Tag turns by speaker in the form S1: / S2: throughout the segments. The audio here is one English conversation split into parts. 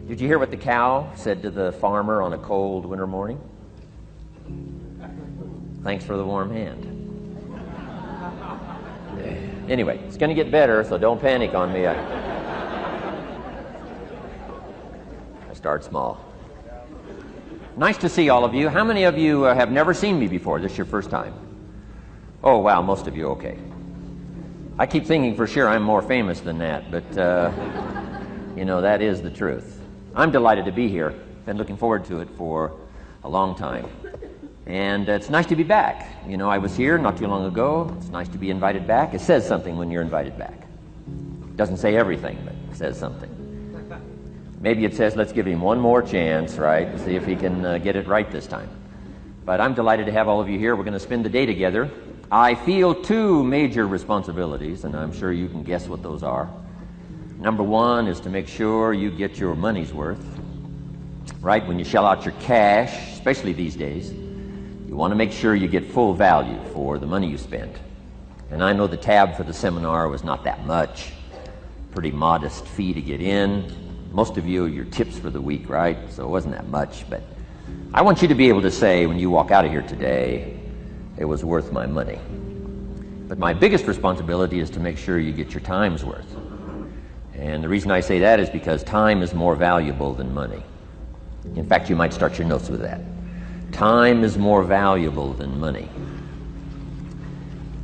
S1: Did you hear what the cow said to the farmer on a cold winter morning? Thanks for the warm hand. Anyway, it's going to get better, so don't panic on me. I start small. Nice to see all of you. How many of you have never seen me before? This is your first time? Oh, wow, most of you, okay. I keep thinking for sure I'm more famous than that, but, you know, that is the truth. I'm delighted to be here. Been looking forward to it for a long time. And it's nice to be back. You know, I was here not too long ago. It's nice to be invited back. It says something when you're invited back. It doesn't say everything, but it says something. Maybe it says, let's give him one more chance, right? See if he can get it right this time. But I'm delighted to have all of you here. We're going to spend the day together. I feel two major responsibilities, and I'm sure you can guess what those are. Number one is to make sure you get your money's worth, right? When you shell out your cash, especially these days, you want to make sure you get full value for the money you spend. And I know the tab for the seminar was not that much. Pretty modest fee to get in. Most of you, your tips for the week, right? So it wasn't that much. But I want you to be able to say when you walk out of here today, it was worth my money. But my biggest responsibility is to make sure you get your time's worth. And the reason I say that is because time is more valuable than money. In fact, you might start your notes with that. Time is more valuable than money.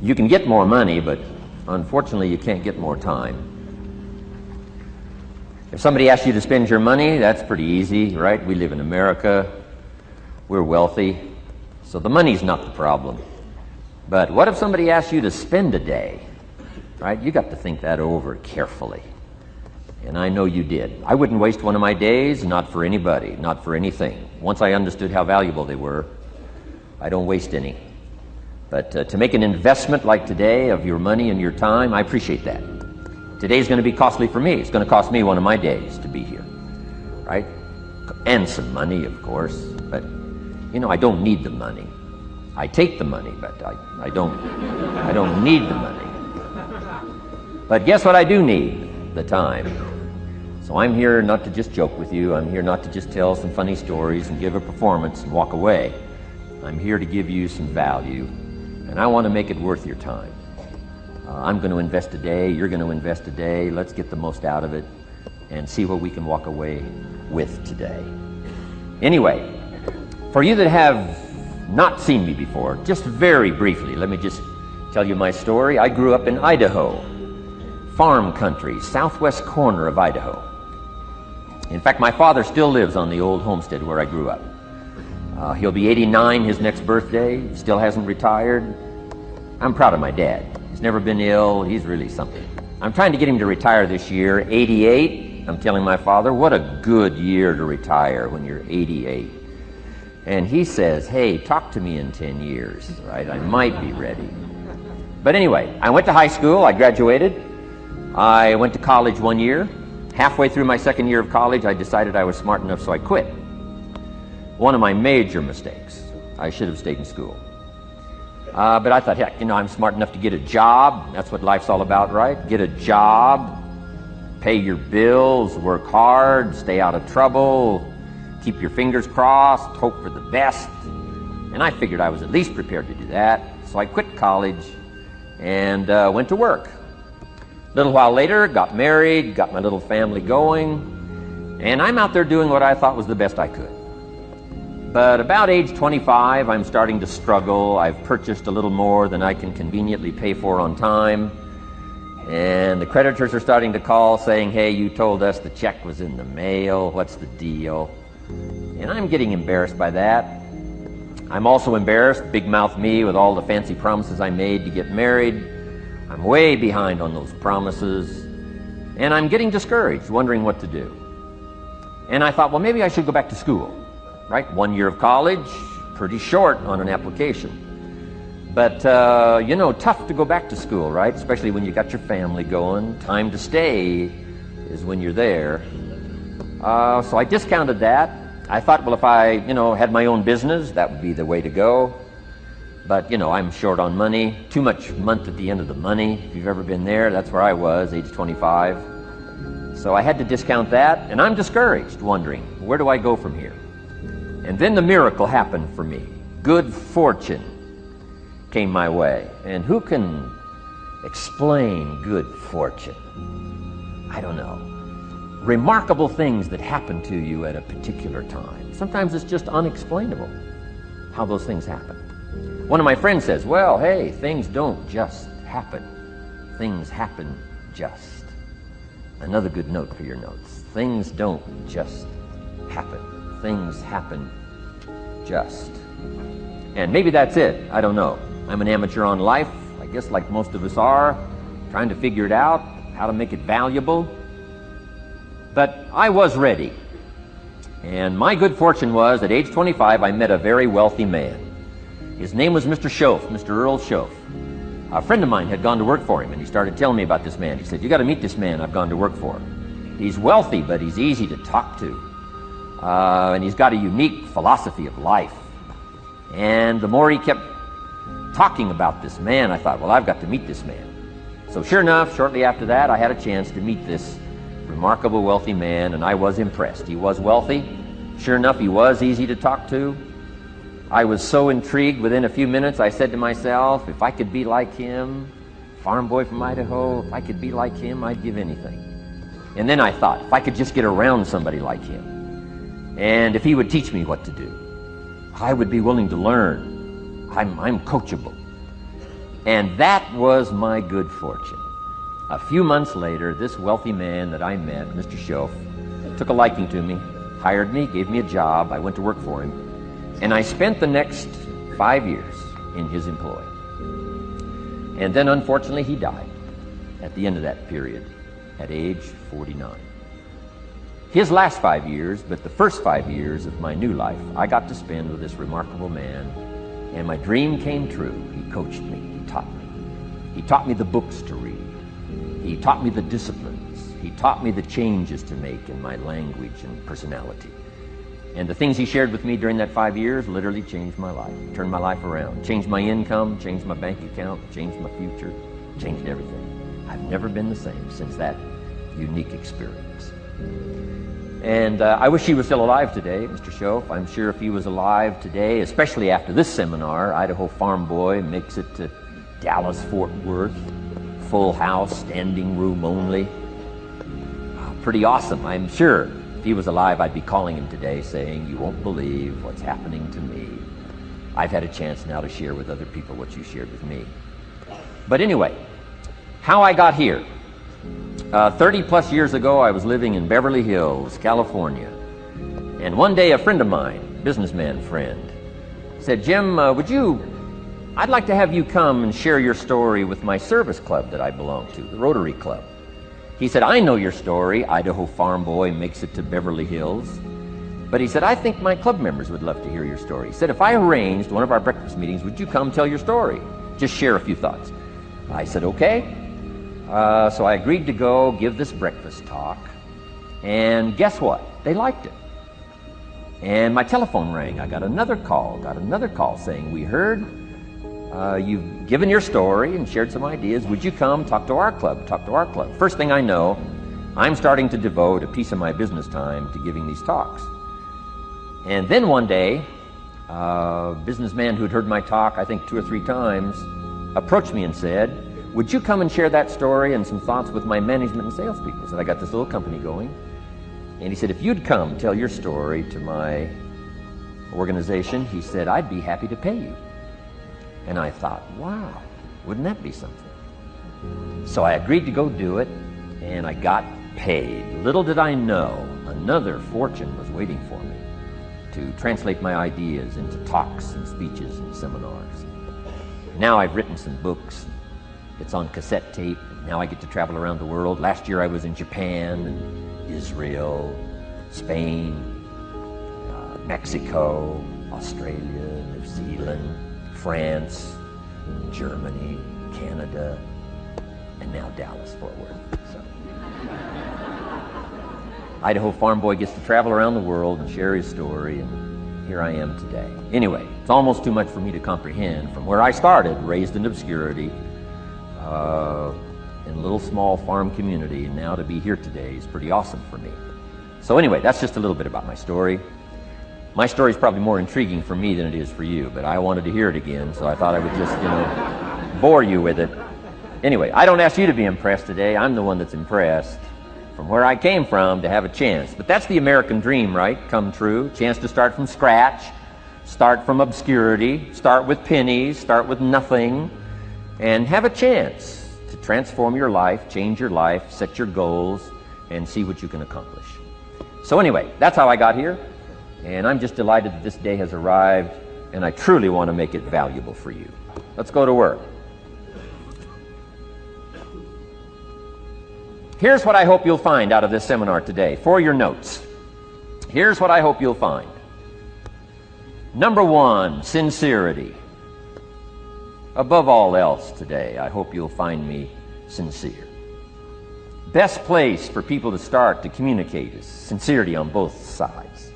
S1: You can get more money, but unfortunately you can't get more time. If somebody asks you to spend your money, that's pretty easy, right? We live in America. We're wealthy. So the money's not the problem. But what if somebody asks you to spend a day? Right? You got to think that over carefully. And I know you did. I wouldn't waste one of my days, not for anybody, not for anything. Once I understood how valuable they were, I don't waste any. But to make an investment like today of your money and your time, I appreciate that. Today's going to be costly for me. It's going to cost me one of my days to be here, right? And some money, of course. But, you know, I don't need the money. I take the money, but I don't need the money. But guess what I do need? The time. So I'm here not to just joke with you. I'm here not to just tell some funny stories and give a performance and walk away. I'm here to give you some value, and I want to make it worth your time. I'm going to invest a day. You're going to invest a day. Let's get the most out of it and see what we can walk away with today. Anyway, for you that have not seen me before, just very briefly, let me just tell you my story. I grew up in Idaho. Farm country, southwest corner of Idaho. In fact, my father still lives on the old homestead where I grew up. He'll be 89 his next birthday, still hasn't retired. I'm proud of my dad. He's never been ill, he's really something. I'm trying to get him to retire this year, 88. I'm telling my father, what a good year to retire when you're 88. And he says, hey, talk to me in 10 years, right? I might be ready. But anyway, I went to high school, I graduated. I went to college 1 year. Halfway through my second year of college, I decided I was smart enough, so I quit. One of my major mistakes. I should have stayed in school. But I thought, heck, you know, I'm smart enough to get a job. That's what life's all about, right? Get a job, pay your bills, work hard, stay out of trouble, keep your fingers crossed, hope for the best. And I figured I was at least prepared to do that. So I quit college and went to work. A little while later, got married, got my little family going, and I'm out there doing what I thought was the best I could. But about age 25, I'm starting to struggle. I've purchased a little more than I can conveniently pay for on time, and the creditors are starting to call saying, hey, you told us the check was in the mail, what's the deal? And I'm getting embarrassed by that. I'm also embarrassed, big mouth me, with all the fancy promises I made to get married. I'm way behind on those promises, and I'm getting discouraged, wondering what to do. And I thought, well, maybe I should go back to school, right? 1 year of college, pretty short on an application. But, you know, tough to go back to school, right? Especially when you got your family going. Time to stay is when you're there. So I discounted that. I thought, well, if I, you know, had my own business, that would be the way to go. But, you know, I'm short on money, too much month at the end of the money. If you've ever been there, that's where I was, age 25. So I had to discount that, and I'm discouraged, wondering, where do I go from here? And then the miracle happened for me. Good fortune came my way. And who can explain good fortune? I don't know. Remarkable things that happen to you at a particular time. Sometimes it's just unexplainable how those things happen. One of my friends says, well, hey, things don't just happen. Things happen just. Another good note for your notes. Things don't just happen. Things happen just. And maybe that's it. I don't know. I'm an amateur on life, I guess like most of us are, trying to figure it out, how to make it valuable. But I was ready. And my good fortune was, at age 25, I met a very wealthy man. His name was Mr. Schoaf, Mr. Earl Schoaf. A friend of mine had gone to work for him, and he started telling me about this man. He said, you got to meet this man I've gone to work for. He's wealthy, but he's easy to talk to. And he's got a unique philosophy of life. And the more he kept talking about this man, I thought, well, I've got to meet this man. So sure enough, shortly after that, I had a chance to meet this remarkable wealthy man, and I was impressed. He was wealthy. Sure enough, he was easy to talk to. I was so intrigued, within a few minutes, I said to myself, if I could be like him, farm boy from Idaho, if I could be like him, I'd give anything. And then I thought, if I could just get around somebody like him, and if he would teach me what to do, I would be willing to learn. I'm coachable. And that was my good fortune. A few months later, this wealthy man that I met, Mr. Schoaf, took a liking to me, hired me, gave me a job. I went to work for him. And I spent the next 5 years in his employ. And then, unfortunately, he died at the end of that period, at age 49. His last 5 years, but the first 5 years of my new life, I got to spend with this remarkable man, and my dream came true. He coached me, he taught me. He taught me the books to read. He taught me the disciplines. He taught me the changes to make in my language and personality. And the things he shared with me during that 5 years literally changed my life, turned my life around, changed my income, changed my bank account, changed my future, changed everything. I've never been the same since that unique experience. And I wish he was still alive today, Mr. Schoaf. I'm sure if he was alive today, especially after this seminar, Idaho Farm Boy makes it to Dallas-Fort Worth, full house, standing room only. Pretty awesome, I'm sure. If he was alive, I'd be calling him today saying, you won't believe what's happening to me. I've had a chance now to share with other people what you shared with me. But anyway, how I got here. 30 plus years ago, I was living in Beverly Hills, California. And one day, a friend of mine, businessman friend, said, Jim, I'd like to have you come and share your story with my service club that I belong to, the Rotary Club. He said, I know your story, Idaho Farm Boy makes it to Beverly Hills. But he said, I think my club members would love to hear your story. He said, if I arranged one of our breakfast meetings, would you come tell your story? Just share a few thoughts. I said, okay. So I agreed to go give this breakfast talk. And guess what? They liked it. And my telephone rang. I got another call saying, we heard you've given your story and shared some ideas. Would you come talk to our club? First thing I know, I'm starting to devote a piece of my business time to giving these talks. And then one day, a businessman who'd heard my talk, I think 2 or 3 times, approached me and said, would you come and share that story and some thoughts with my management and salespeople? I said, I got this little company going. And he said, if you'd come tell your story to my organization, he said, I'd be happy to pay you. And I thought, wow, wouldn't that be something? So I agreed to go do it, and I got paid. Little did I know, another fortune was waiting for me to translate my ideas into talks and speeches and seminars. Now I've written some books. It's on cassette tape. Now I get to travel around the world. Last year I was in Japan and Israel, Spain, Mexico, Australia, New Zealand, France, Germany, Canada, and now Dallas-Fort Worth. So. Idaho Farm Boy gets to travel around the world and share his story, and here I am today. Anyway, it's almost too much for me to comprehend. From where I started, raised in obscurity, in a little small farm community, and now to be here today is pretty awesome for me. So anyway, that's just a little bit about my story. My story is probably more intriguing for me than it is for you, but I wanted to hear it again, so I thought I would just, bore you with it. Anyway, I don't ask you to be impressed today. I'm the one that's impressed from where I came from to have a chance. But that's the American dream, right? Come true. Chance to start from scratch, start from obscurity, start with pennies, start with nothing, and have a chance to transform your life, change your life, set your goals, and see what you can accomplish. So anyway, that's how I got here, and I'm just delighted that this day has arrived, and I truly want to make it valuable for you. Let's go to work. Here's what I hope you'll find out of this seminar today for your notes. Here's what I hope you'll find. Number one, sincerity. Above all else today, I hope you'll find me sincere. Best place for people to start to communicate is sincerity on both sides.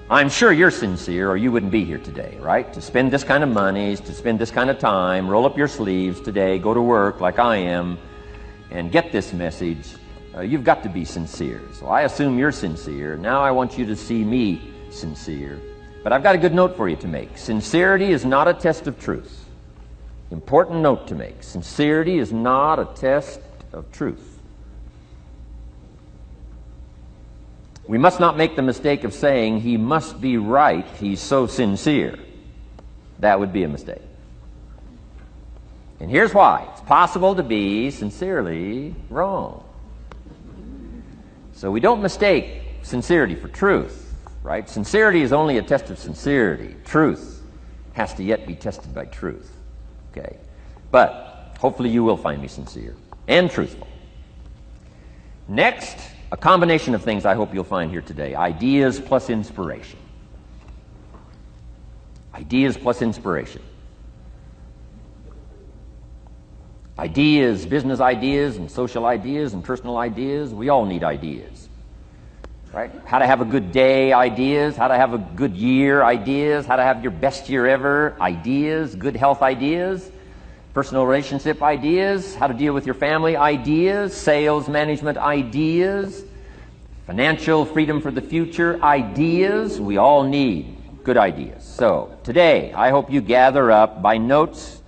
S1: I'm sure you're sincere or you wouldn't be here today, right? To spend this kind of money, to spend this kind of time, roll up your sleeves today, go to work like I am, and get this message. You've got to be sincere. So I assume you're sincere. Now I want you to see me sincere. But I've got a good note for you to make. Sincerity is not a test of truth. Important note to make. Sincerity is not a test of truth. We must not make the mistake of saying he must be right, he's so sincere. That would be a mistake. And here's why. It's possible to be sincerely wrong. So we don't mistake sincerity for truth, right? Sincerity is only a test of sincerity. Truth has to yet be tested by truth, okay? But hopefully you will find me sincere and truthful. Next, a combination of things I hope you'll find here today. Ideas plus inspiration. Ideas plus inspiration. Ideas, business ideas and social ideas and personal ideas, we all need ideas, right? How to have a good day ideas, how to have a good year ideas, how to have your best year ever ideas, good health ideas, personal relationship ideas, how to deal with your family ideas, sales management ideas, financial freedom for the future ideas. We all need good ideas. So today, I hope you gather up by notes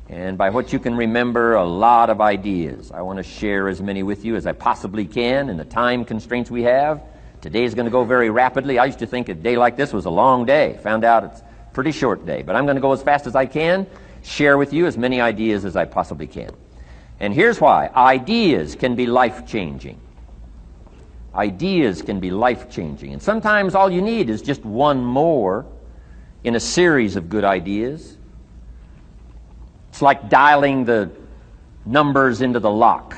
S1: and by what you can remember, a lot of ideas. I want to share as many with you as I possibly can in the time constraints we have. Today is going to go very rapidly. I used to think a day like this was a long day. Found out it's a pretty short day. But I'm going to go as fast as I can, share with you as many ideas as I possibly can. And here's why. Ideas can be life-changing. Ideas can be life-changing. And sometimes all you need is just one more in a series of good ideas. It's like dialing the numbers into the lock,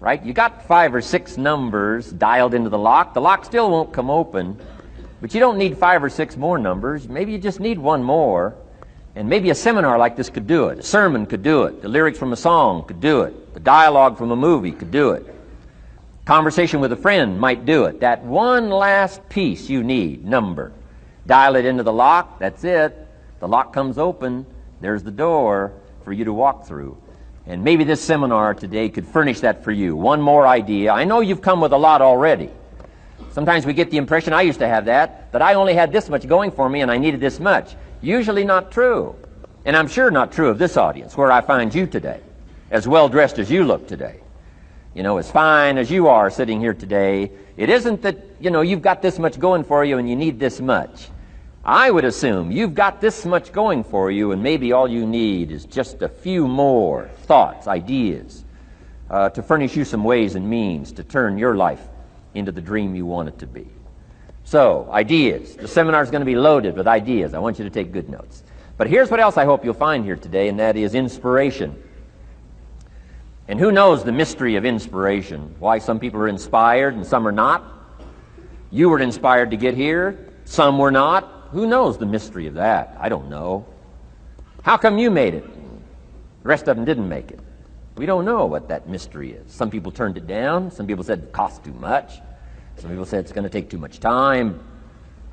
S1: right? You got 5 or 6 numbers dialed into the lock. The lock still won't come open, but you don't need 5 or 6 more numbers. Maybe you just need one more, and maybe a seminar like this could do it. A sermon could do it. The lyrics from a song could do it. The dialogue from a movie could do it. Conversation with a friend might do it. That one last piece you need, number. Dial it into the lock, that's it. The lock comes open. There's the door for you to walk through. And maybe this seminar today could furnish that for you. One more idea. I know you've come with a lot already. Sometimes we get the impression, I used to have that I only had this much going for me and I needed this much. Usually not true. And I'm sure not true of this audience, where I find you today, as well dressed as you look today. You know, as fine as you are sitting here today, it isn't that, you've got this much going for you and you need this much. I would assume you've got this much going for you, and maybe all you need is just a few more thoughts, ideas, to furnish you some ways and means to turn your life into the dream you want it to be. So, ideas. The seminar is going to be loaded with ideas. I want you to take good notes. But here's what else I hope you'll find here today, and that is inspiration. And who knows the mystery of inspiration? Why some people are inspired and some are not? You were inspired to get here. Some were not. Who knows the mystery of that? I don't know. How come you made it? The rest of them didn't make it. We don't know what that mystery is. Some people turned it down. Some people said it costs too much. Some people said it's going to take too much time.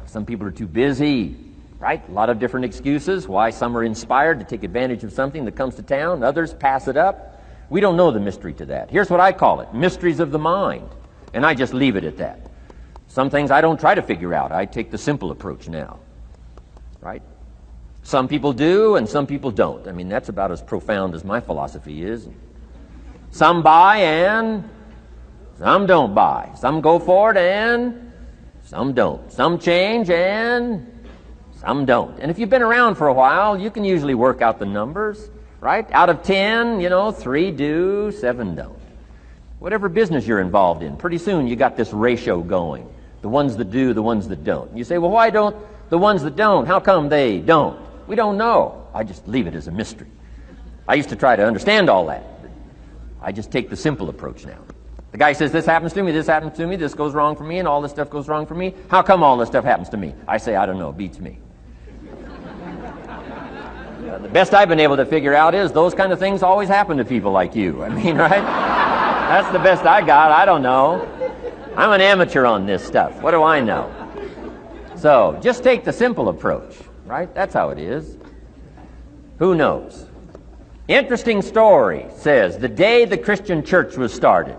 S1: Some people are too busy, right? A lot of different excuses why some are inspired to take advantage of something that comes to town. Others pass it up. We don't know the mystery to that. Here's what I call it, mysteries of the mind. And I just leave it at that. Some things I don't try to figure out. I take the simple approach now. Right? Some people do and some people don't. I mean, that's about as profound as my philosophy is. Some buy and some don't buy. Some go for it and some don't. Some change and some don't. And if you've been around for a while, you can usually work out the numbers, right? Out of 10, 3 do, 7 don't. Whatever business you're involved in, pretty soon you got this ratio going. The ones that do, the ones that don't. You say, well, why don't the ones that don't, how come they don't? We don't know. I just leave it as a mystery. I used to try to understand all that. I just take the simple approach now. The guy says, this happens to me, this goes wrong for me, and all this stuff goes wrong for me. How come all this stuff happens to me? I say, I don't know, beats me. The best I've been able to figure out is those kind of things always happen to people like you. I mean, right? That's the best I got. I don't know. I'm an amateur on this stuff. What do I know? So, just take the simple approach, right? That's how it is. Who knows? Interesting story says, the day the Christian church was started.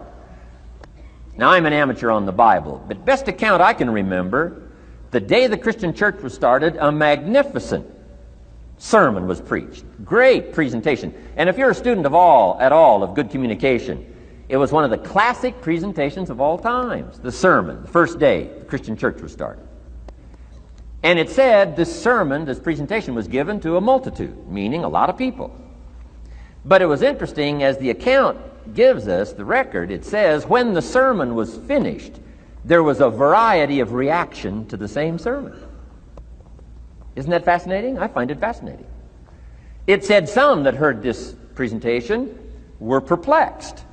S1: Now, I'm an amateur on the Bible, but best account I can remember, the day the Christian church was started, a magnificent sermon was preached. Great presentation. And if you're a student at all of good communication, it was one of the classic presentations of all times. The sermon, the first day the Christian church was started. And it said this sermon, this presentation was given to a multitude, meaning a lot of people. But it was interesting, as the account gives us, the record, it says, when the sermon was finished, there was a variety of reaction to the same sermon. Isn't that fascinating? I find it fascinating. It said some that heard this presentation were perplexed.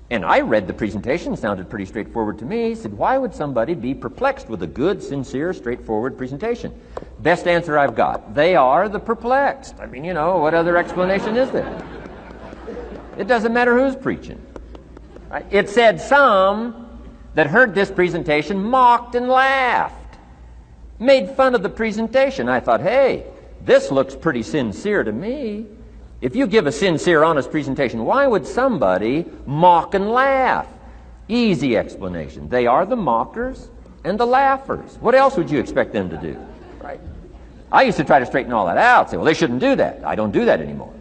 S1: And I read the presentation, sounded pretty straightforward to me. Said, why would somebody be perplexed with a good, sincere, straightforward presentation? Best answer I've got. They are the perplexed. I mean, what other explanation is there? It doesn't matter who's preaching. Right? It said some that heard this presentation mocked and laughed, made fun of the presentation. I thought, hey, this looks pretty sincere to me. If you give a sincere, honest presentation, why would somebody mock and laugh? Easy explanation. They are the mockers and the laughers. What else would you expect them to do? Right? I used to try to straighten all that out. Say, well, they shouldn't do that. I don't do that anymore.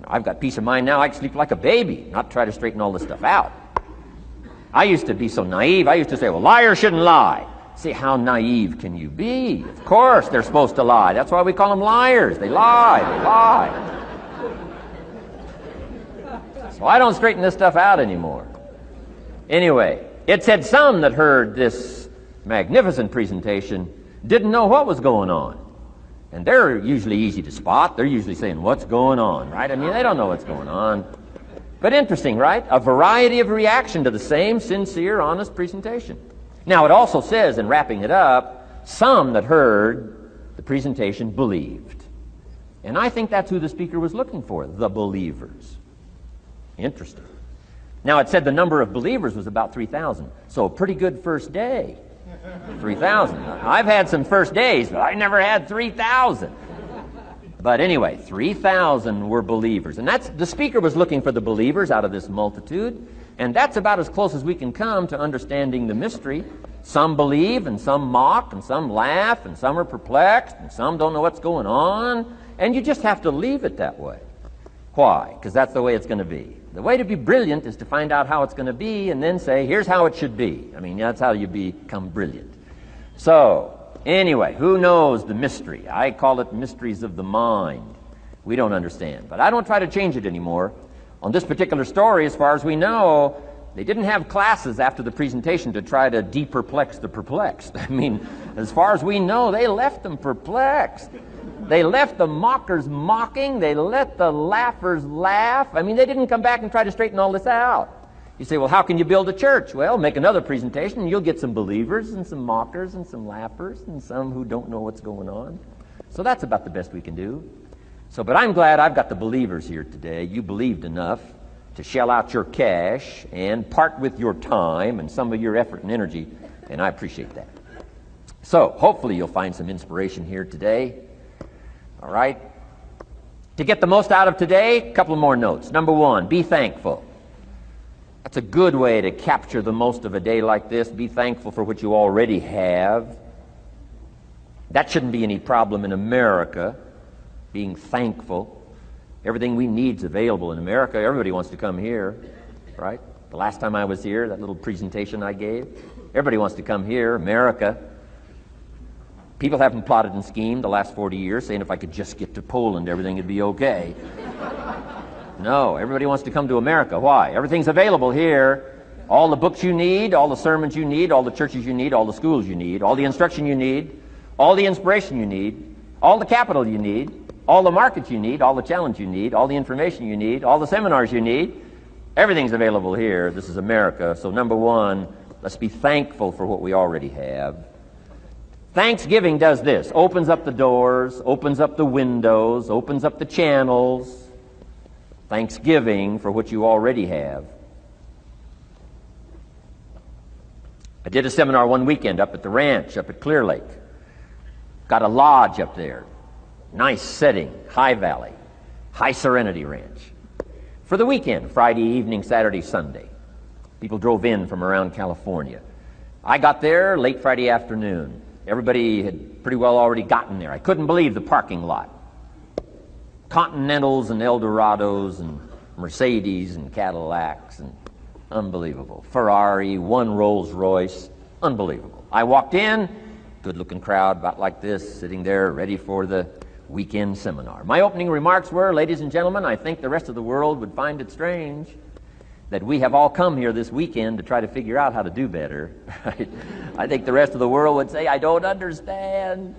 S1: I've got peace of mind now. I can sleep like a baby, not try to straighten all this stuff out. I used to be so naive. I used to say, well, liars shouldn't lie. See, how naive can you be? Of course they're supposed to lie. That's why we call them liars. They lie. So I don't straighten this stuff out anymore. Anyway, it said some that heard this magnificent presentation didn't know what was going on. And they're usually easy to spot. They're usually saying, what's going on, right? I mean, they don't know what's going on. But interesting, right? A variety of reaction to the same sincere, honest presentation. Now, it also says, in wrapping it up, some that heard the presentation believed. And I think that's who the speaker was looking for, the believers. Interesting. Now, it said the number of believers was about 3,000. So a pretty good first day. 3,000. I've had some first days, but I never had 3,000. But anyway, 3,000 were believers. And that's the speaker was looking for the believers out of this multitude. And that's about as close as we can come to understanding the mystery. Some believe, and some mock, and some laugh, and some are perplexed, and some don't know what's going on. And you just have to leave it that way. Why? Because that's the way it's going to be. The way to be brilliant is to find out how it's going to be and then say, here's how it should be. I mean, that's how you become brilliant. So, anyway, who knows the mystery? I call it mysteries of the mind. We don't understand. But I don't try to change it anymore. On this particular story, as far as we know, they didn't have classes after the presentation to try to de-perplex the perplexed. I mean, as far as we know, they left them perplexed. They left the mockers mocking. They let the laughers laugh. I mean, they didn't come back and try to straighten all this out. You say, well, how can you build a church? Well, make another presentation, and you'll get some believers and some mockers and some laughers and some who don't know what's going on. So that's about the best we can do. So, but I'm glad I've got the believers here today. You believed enough to shell out your cash and part with your time and some of your effort and energy, and I appreciate that. So, hopefully you'll find some inspiration here today. All right? To get the most out of today, a couple of more notes. Number one, be thankful. That's a good way to capture the most of a day like this. Be thankful for what you already have. That shouldn't be any problem in America, being thankful. Everything we need is available in America. Everybody wants to come here, right? The last time I was here, that little presentation I gave, everybody wants to come here, America. People haven't plotted and schemed the last 40 years saying if I could just get to Poland, everything would be okay. No, everybody wants to come to America. Why? Everything's available here. All the books you need, all the sermons you need, all the churches you need, all the schools you need, all the instruction you need, all the inspiration you need, all the capital you need, all the markets you need, all the challenge you need, all the information you need, all the seminars you need. Everything's available here. This is America. So number one, let's be thankful for what we already have. Thanksgiving does this. Opens up the doors, opens up the windows, opens up the channels. Thanksgiving for what you already have. I did a seminar one weekend up at the ranch, up at Clear Lake. Got a lodge up there. Nice setting, high valley, high serenity ranch. For the weekend, Friday evening, Saturday, Sunday. People drove in from around California. I got there late Friday afternoon. Everybody had pretty well already gotten there. I couldn't believe the parking lot. Continentals and Eldorados and Mercedes and Cadillacs and unbelievable. Ferrari, one Rolls Royce, unbelievable. I walked in, good-looking crowd about like this, sitting there ready for the weekend seminar. My opening remarks were, ladies and gentlemen, I think the rest of the world would find it strange that we have all come here this weekend to try to figure out how to do better. I think the rest of the world would say, I don't understand.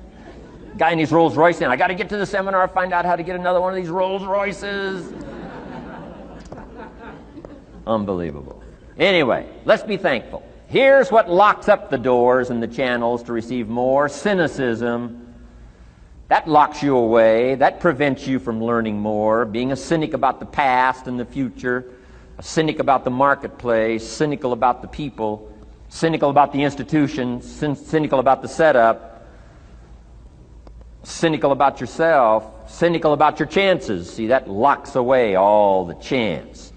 S1: Guy in his Rolls Royce saying, I got to get to the seminar, find out how to get another one of these Rolls Royces. Unbelievable. Anyway, let's be thankful. Here's what locks up the doors and the channels to receive more: cynicism. That locks you away. That prevents you from learning more. Being a cynic about the past and the future, a cynic about the marketplace, cynical about the people, cynical about the institutions, cynical about the setup, cynical about yourself, cynical about your chances. See, that locks away all the chance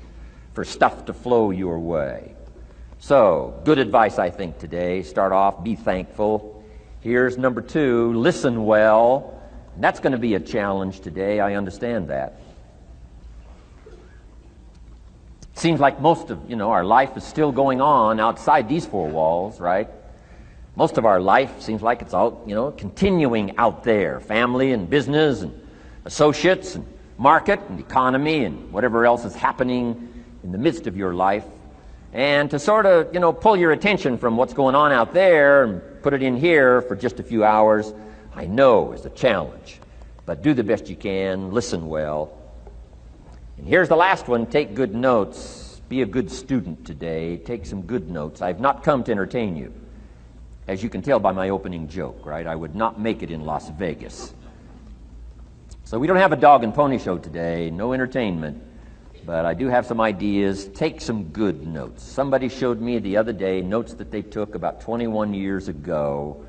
S1: for stuff to flow your way. So, good advice, I think, today. Start off, be thankful. Here's number two, listen well. That's going to be a challenge today. I understand that. Seems like most of, our life is still going on outside these four walls, right? Most of our life seems like it's all, continuing out there. Family and business and associates and market and economy and whatever else is happening in the midst of your life. And to sort of, pull your attention from what's going on out there and put it in here for just a few hours, I know is a challenge. But do the best you can, listen well. And here's the last one, take good notes. Be a good student today. Take some good notes. I've not come to entertain you. As you can tell by my opening joke, right? I would not make it in Las Vegas. So we don't have a dog and pony show today, no entertainment. But I do have some ideas. Take some good notes. Somebody showed me the other day notes that they took about 21 years ago,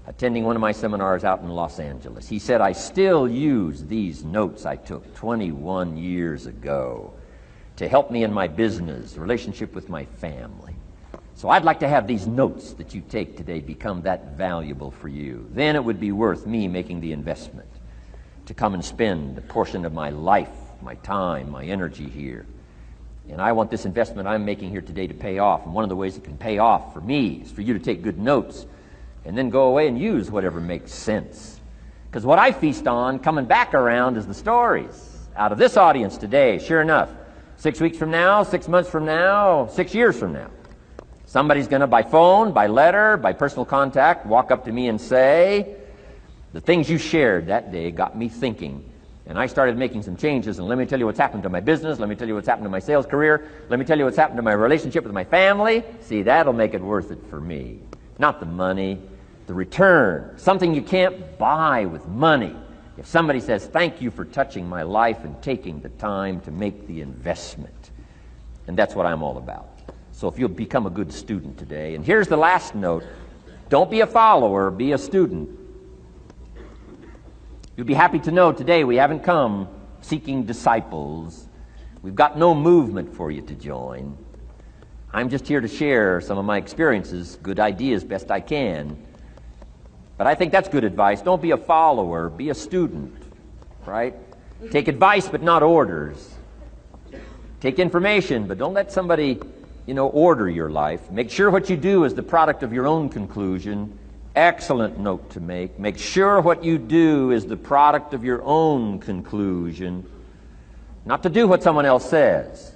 S1: attending one of my seminars out in Los Angeles. He said, I still use these notes I took 21 years ago to help me in my business, relationship with my family. So I'd like to have these notes that you take today become that valuable for you. Then it would be worth me making the investment to come and spend a portion of my life, my time, my energy here. And I want this investment I'm making here today to pay off. And one of the ways it can pay off for me is for you to take good notes and then go away and use whatever makes sense. Because what I feast on coming back around is the stories out of this audience today. Sure enough, 6 weeks from now, 6 months from now, 6 years from now, somebody's going to, by phone, by letter, by personal contact, walk up to me and say, the things you shared that day got me thinking. And I started making some changes, and let me tell you what's happened to my business. Let me tell you what's happened to my sales career. Let me tell you what's happened to my relationship with my family. See, that'll make it worth it for me. Not the money, the return. Something you can't buy with money. If somebody says, thank you for touching my life and taking the time to make the investment. And that's what I'm all about. So if you'll become a good student today. And here's the last note. Don't be a follower, be a student. You'll be happy to know today we haven't come seeking disciples. We've got no movement for you to join. I'm just here to share some of my experiences, good ideas, best I can. But I think that's good advice. Don't be a follower, be a student, right? Take advice, but not orders. Take information, but don't let somebody, order your life. Make sure what you do is the product of your own conclusion. Excellent note to make. Make sure what you do is the product of your own conclusion. Not to do what someone else says.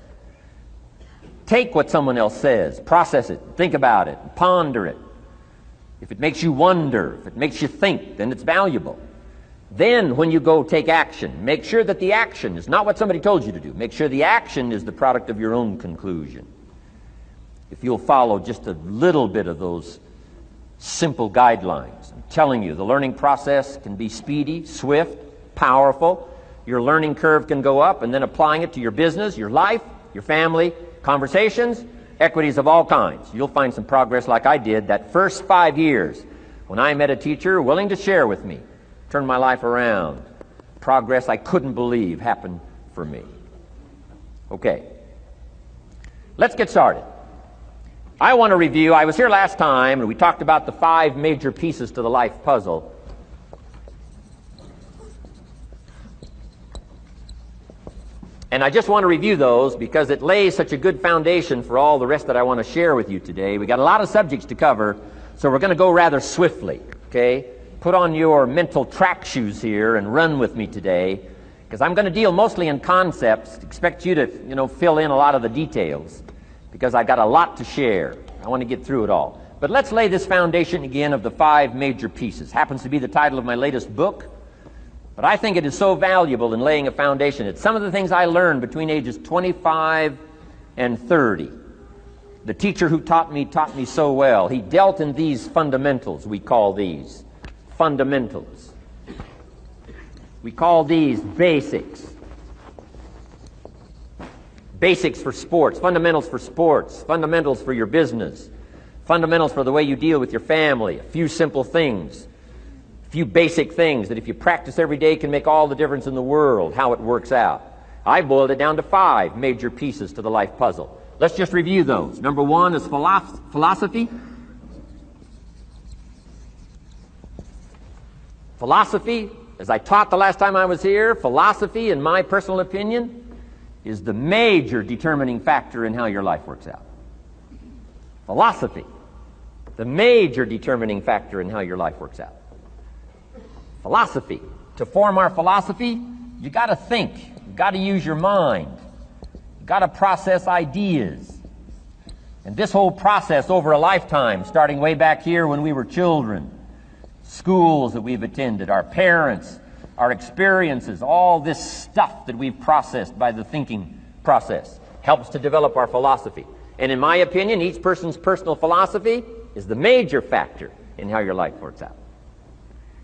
S1: Take what someone else says, process it, think about it, ponder it. If it makes you wonder, if it makes you think, then it's valuable. Then when you go take action, make sure that the action is not what somebody told you to do. Make sure the action is the product of your own conclusion. If you'll follow just a little bit of those simple guidelines, I'm telling you, the learning process can be speedy, swift, powerful. Your learning curve can go up, and then applying it to your business, your life, your family, conversations, equities of all kinds. You'll find some progress like I did that first 5 years when I met a teacher willing to share with me, turn my life around. Progress I couldn't believe happened for me. Okay, let's get started. I want to review, I was here last time and we talked about the 5 major pieces to the life puzzle. And I just want to review those because it lays such a good foundation for all the rest that I want to share with you today. We got a lot of subjects to cover, so we're going to go rather swiftly, okay? Put on your mental track shoes here and run with me today, because I'm going to deal mostly in concepts. Expect you to, fill in a lot of the details, because I've got a lot to share. I want to get through it all. But let's lay this foundation again of the 5 major pieces. Happens to be the title of my latest book. But I think it is so valuable in laying a foundation. It's some of the things I learned between ages 25 and 30. The teacher who taught me so well. He dealt in these fundamentals, we call these fundamentals. We call these basics. Basics for sports, fundamentals for your business, fundamentals for the way you deal with your family, a few simple things. A few basic things that if you practice every day can make all the difference in the world, how it works out. I boiled it down to 5 major pieces to the life puzzle. Let's just review those. Number 1 is philosophy. Philosophy, as I taught the last time I was here, philosophy, in my personal opinion, is the major determining factor in how your life works out. Philosophy, the major determining factor in how your life works out. Philosophy. To form our philosophy, you got to think. You got to use your mind. You got to process ideas. And this whole process over a lifetime, starting way back here when we were children, schools that we've attended, our parents, our experiences, all this stuff that we've processed by the thinking process helps to develop our philosophy. And in my opinion, each person's personal philosophy is the major factor in how your life works out.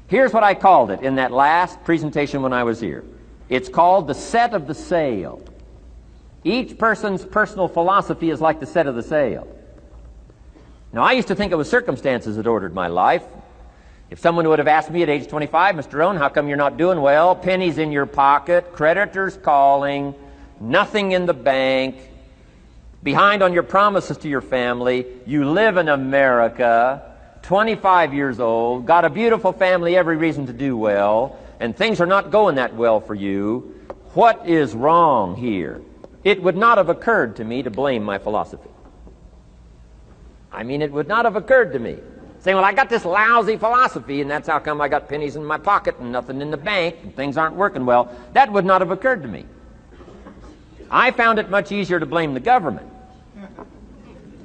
S1: Here's what I called it in that last presentation when I was here. It's called the set of the sail. Each person's personal philosophy is like the set of the sail. Now, I used to think it was circumstances that ordered my life. If someone would have asked me at age 25, Mr. Rohn, how come you're not doing well? Pennies in your pocket, creditors calling, nothing in the bank, behind on your promises to your family, you live in America, 25 years old, got a beautiful family, every reason to do well, and things are not going that well for you. What is wrong here? It would not have occurred to me to blame my philosophy. It would not have occurred to me. Saying, well, I got this lousy philosophy, and that's how come I got pennies in my pocket and nothing in the bank, and things aren't working well. That would not have occurred to me. I found it much easier to blame the government.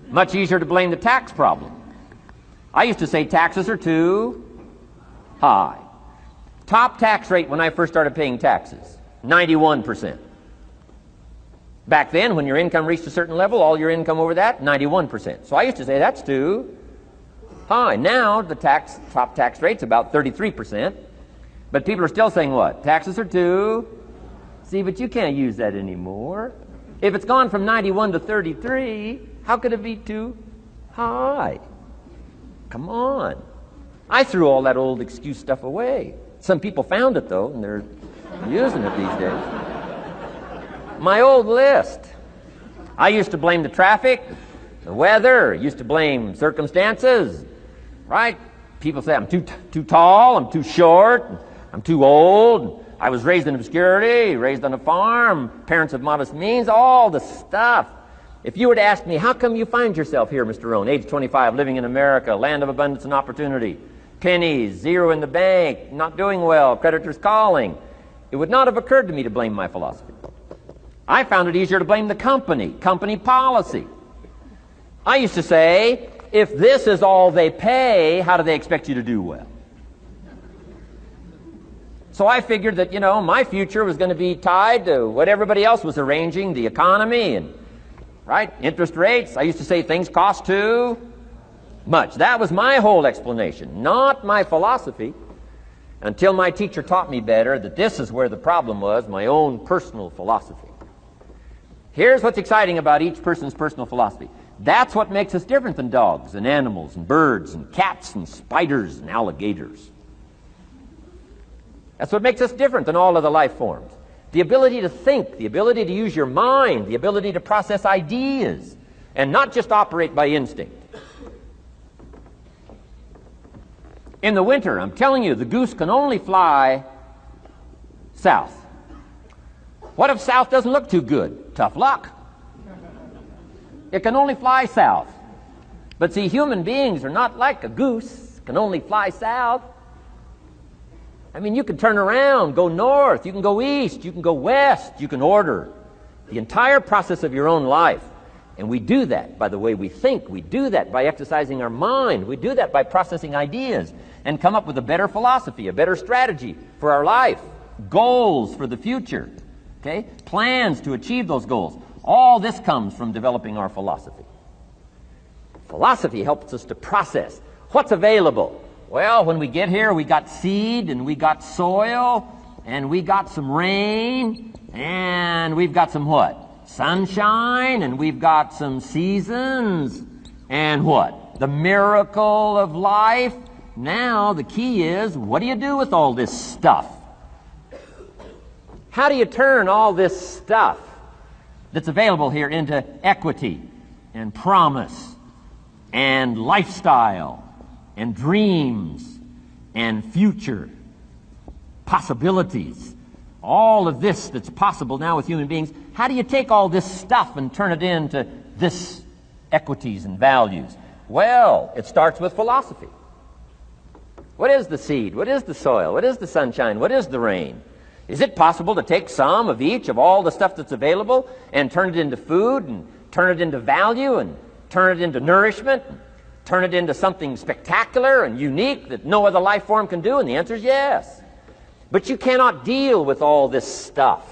S1: Much easier to blame the tax problem. I used to say taxes are too high. Top tax rate when I first started paying taxes, 91%. Back then, when your income reached a certain level, all your income over that, 91%. So I used to say that's too high. Now, the top tax rate's about 33%. But people are still saying what? Taxes are too. See, but you can't use that anymore. If it's gone from 91 to 33, how could it be too high? Come on. I threw all that old excuse stuff away. Some people found it, though, and they're using it these days. My old list. I used to blame the traffic, the weather, used to blame circumstances, right? People say I'm too tall, I'm too short, I'm too old, I was raised in obscurity, raised on a farm, parents of modest means, all the stuff. If you were to ask me, how come you find yourself here, Mr. Rohn, age 25, living in America, land of abundance and opportunity, pennies, zero in the bank, not doing well, creditors calling, it would not have occurred to me to blame my philosophy. I found it easier to blame the company policy. I used to say, if this is all they pay, how do they expect you to do well? So I figured that, my future was going to be tied to what everybody else was arranging, the economy and, right, interest rates. I used to say things cost too much. That was my whole explanation, not my philosophy, until my teacher taught me better that this is where the problem was, my own personal philosophy. Here's what's exciting about each person's personal philosophy. That's what makes us different than dogs and animals and birds and cats and spiders and alligators. That's what makes us different than all other life forms. The ability to think, the ability to use your mind, the ability to process ideas, and not just operate by instinct. In the winter, I'm telling you, the goose can only fly south. What if south doesn't look too good? Tough luck. It can only fly south. But see, human beings are not like a goose, can only fly south. I mean, you can turn around, go north, you can go east, you can go west, you can order the entire process of your own life. And we do that by the way we think. We do that by exercising our mind. We do that by processing ideas and come up with a better philosophy, a better strategy for our life, goals for the future, okay? Plans to achieve those goals. All this comes from developing our philosophy. Philosophy helps us to process what's available. Well, when we get here, we got seed, and we got soil, and we got some rain, and we've got some what? Sunshine, and we've got some seasons, and what? The miracle of life. Now, the key is, what do you do with all this stuff? How do you turn all this stuff that's available here into equity and promise and lifestyle and dreams and future possibilities? All of this that's possible now with human beings, how do you take all this stuff and turn it into this equities and values? Well, it starts with philosophy. What is the seed? What is the soil? What is the sunshine? What is the rain? Is it possible to take some of each of all the stuff that's available and turn it into food and turn it into value and turn it into nourishment, and turn it into something spectacular and unique that no other life form can do? And the answer is yes. But you cannot deal with all this stuff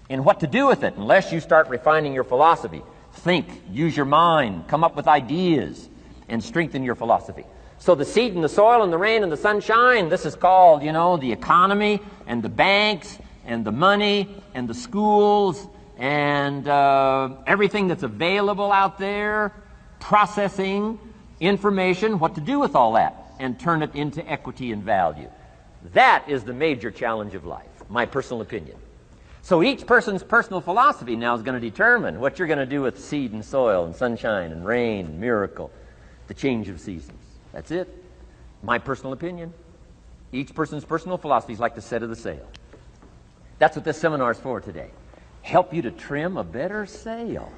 S1: and what to do with it unless you start refining your philosophy. Think, use your mind, come up with ideas, and strengthen your philosophy. So the seed and the soil and the rain and the sunshine, this is called, the economy and the banks and the money and the schools and everything that's available out there, processing information, what to do with all that, and turn it into equity and value. That is the major challenge of life, my personal opinion. So each person's personal philosophy now is going to determine what you're going to do with seed and soil and sunshine and rain and miracle, the change of seasons. That's it. My personal opinion. Each person's personal philosophy is like the set of the sail. That's what this seminar is for today. Help you to trim a better sail.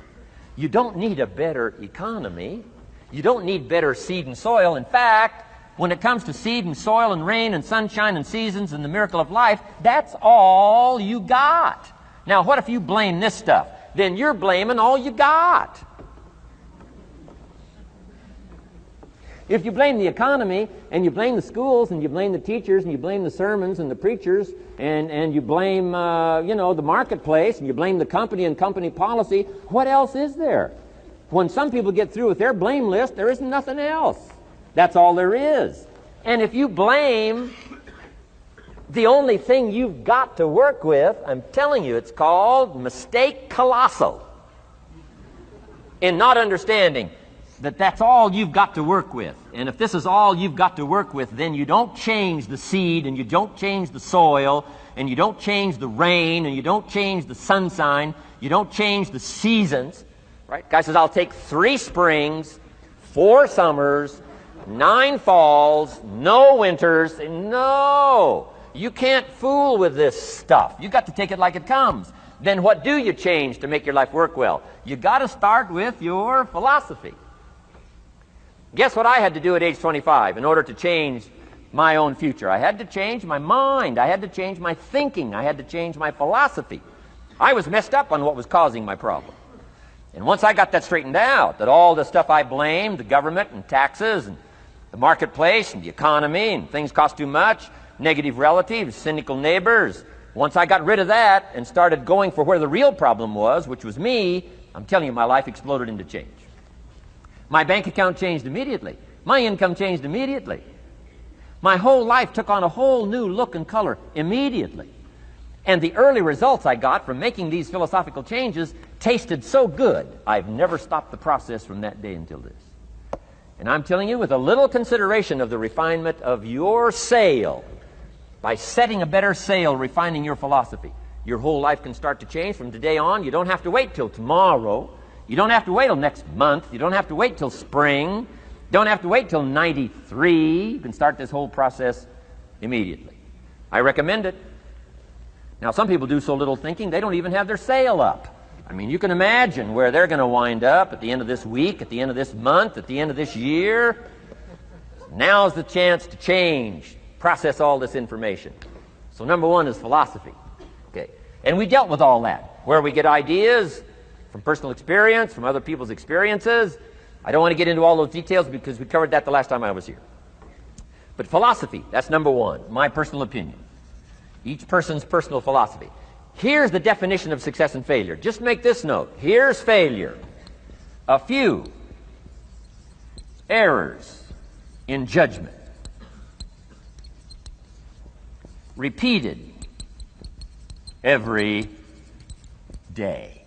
S1: You don't need a better economy. You don't need better seed and soil. In fact, when it comes to seed and soil and rain and sunshine and seasons and the miracle of life, that's all you got. Now, what if you blame this stuff? Then you're blaming all you got. If you blame the economy, and you blame the schools, and you blame the teachers, and you blame the sermons and the preachers, and you blame, the marketplace, and you blame the company and company policy, what else is there? When some people get through with their blame list, there isn't nothing else. That's all there is. And if you blame the only thing you've got to work with, I'm telling you, it's called mistake colossal in not understanding that that's all you've got to work with. And if this is all you've got to work with, then you don't change the seed, and you don't change the soil, and you don't change the rain, and you don't change the sunshine, you don't change the seasons. Right? Guy says, I'll take 3 springs, 4 summers, 9 falls, no winters. No! You can't fool with this stuff. You've got to take it like it comes. Then what do you change to make your life work well? You got to start with your philosophy. Guess what I had to do at age 25 in order to change my own future? I had to change my mind. I had to change my thinking. I had to change my philosophy. I was messed up on what was causing my problem. And once I got that straightened out, that all the stuff I blamed, the government and taxes and the marketplace and the economy and things cost too much, negative relatives, cynical neighbors, once I got rid of that and started going for where the real problem was, which was me, I'm telling you, my life exploded into change. My bank account changed immediately. My income changed immediately. My whole life took on a whole new look and color immediately. And the early results I got from making these philosophical changes tasted so good, I've never stopped the process from that day until this. And I'm telling you, with a little consideration of the refinement of your sail, by setting a better sail, refining your philosophy, your whole life can start to change from today on. You don't have to wait till tomorrow. You don't have to wait till next month. You don't have to wait till spring. You don't have to wait till 93. You can start this whole process immediately. I recommend it. Now, some people do so little thinking, they don't even have their sail up. I mean, you can imagine where they're going to wind up at the end of this week, at the end of this month, at the end of this year. Now's the chance to change, process all this information. So number 1 is philosophy. Okay. And we dealt with all that, where we get ideas from personal experience, from other people's experiences. I don't want to get into all those details because we covered that the last time I was here. But philosophy, that's number 1, my personal opinion. Each person's personal philosophy. Here's the definition of success and failure. Just make this note. Here's failure. A few errors in judgment, repeated every day.